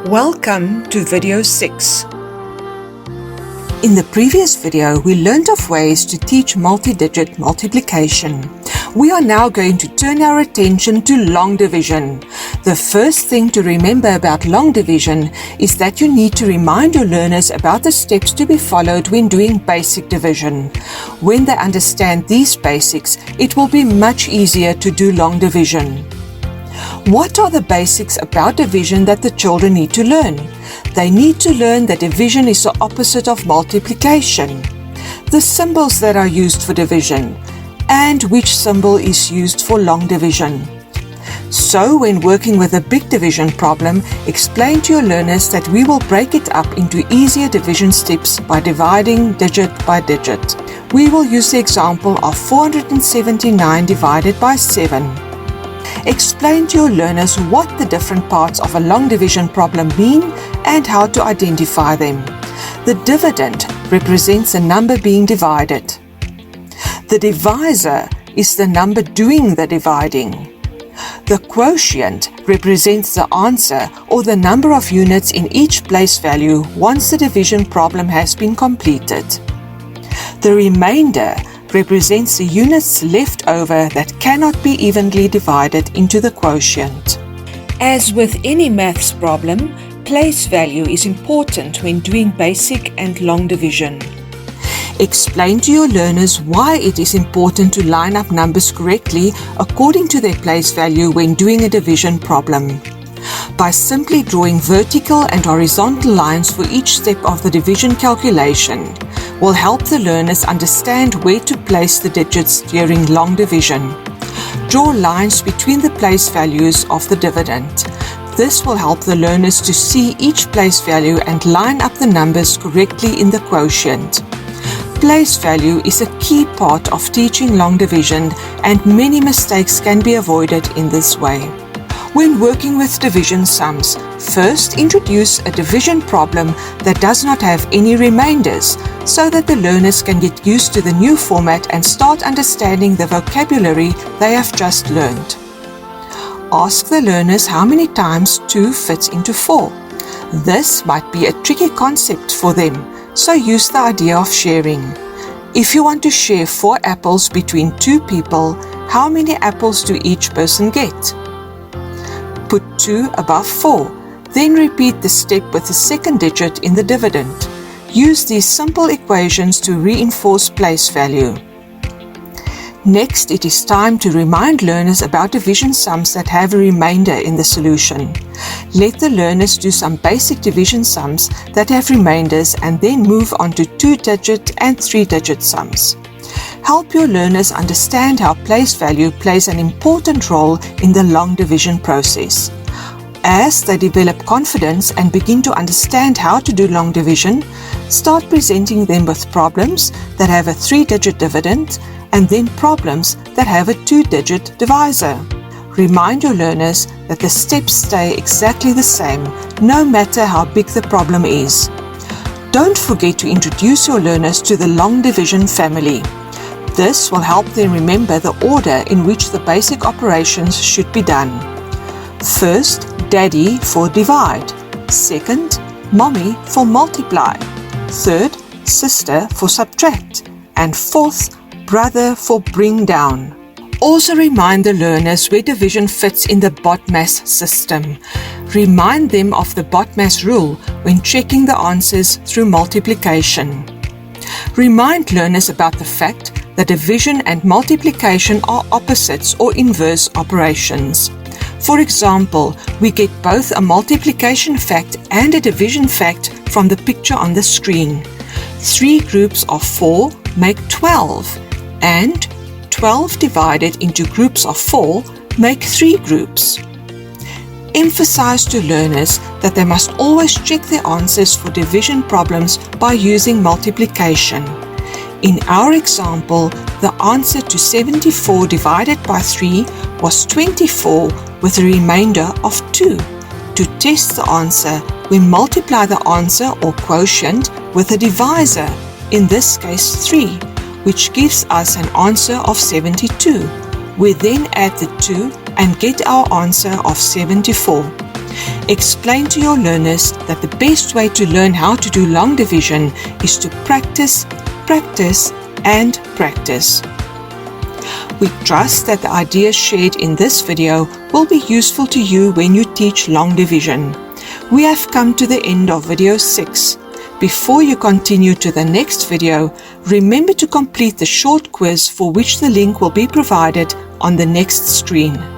Welcome to video 6. In the previous video, we learned of ways to teach multi-digit multiplication. We are now going to turn our attention to long division. The first thing to remember about long division is that you need to remind your learners about the steps to be followed when doing basic division. When they understand these basics, it will be much easier to do long division. What are the basics about division that the children need to learn? They need to learn that division is the opposite of multiplication, the symbols that are used for division, and which symbol is used for long division. So when working with a big division problem, explain to your learners that we will break it up into easier division steps by dividing digit by digit. We will use the example of 479 divided by 7. Explain to your learners what the different parts of a long division problem mean and how to identify them. The dividend represents the number being divided. The divisor is the number doing the dividing. The quotient represents the answer or the number of units in each place value once the division problem has been completed. The remainder represents the units left over that cannot be evenly divided into the quotient. As with any maths problem, place value is important when doing basic and long division. Explain to your learners why it is important to line up numbers correctly according to their place value when doing a division problem. By simply drawing vertical and horizontal lines for each step of the division calculation will help the learners understand where to place the digits during long division. Draw lines between the place values of the dividend. This will help the learners to see each place value and line up the numbers correctly in the quotient. Place value is a key part of teaching long division, and many mistakes can be avoided in this way. When working with division sums, first introduce a division problem that does not have any remainders, so that the learners can get used to the new format and start understanding the vocabulary they have just learned. Ask the learners how many times 2 fits into 4. This might be a tricky concept for them, so use the idea of sharing. If you want to share 4 apples between 2 people, how many apples do each person get? Put 2 above 4. Then repeat the step with the second digit in the dividend. Use these simple equations to reinforce place value. Next, it is time to remind learners about division sums that have a remainder in the solution. Let the learners do some basic division sums that have remainders and then move on to 2-digit and 3-digit sums. Help your learners understand how place value plays an important role in the long division process. As they develop confidence and begin to understand how to do long division, start presenting them with problems that have a 3-digit dividend and then problems that have a 2-digit divisor. Remind your learners that the steps stay exactly the same, no matter how big the problem is. Don't forget to introduce your learners to the long division family. This will help them remember the order in which the basic operations should be done. First, Daddy for divide. Second, Mommy for multiply. Third, Sister for subtract. And fourth, Brother for bring down. Also remind the learners where division fits in the BODMAS system. Remind them of the BODMAS rule when checking the answers through multiplication. Remind learners about the fact that division and multiplication are opposites or inverse operations. For example, we get both a multiplication fact and a division fact from the picture on the screen. 3 groups of 4 make 12, and 12 divided into groups of 4 make 3 groups. Emphasize to learners that they must always check their answers for division problems by using multiplication. In our example, the answer to 74 divided by 3 was 24 with a remainder of 2. To test the answer, we multiply the answer or quotient with a divisor, in this case 3, which gives us an answer of 72. We then add the 2 and get our answer of 74. Explain to your learners that the best way to learn how to do long division is to practice, practice, and practice. We trust that the ideas shared in this video will be useful to you when you teach long division. We have come to the end of video 6. Before you continue to the next video, remember to complete the short quiz for which the link will be provided on the next screen.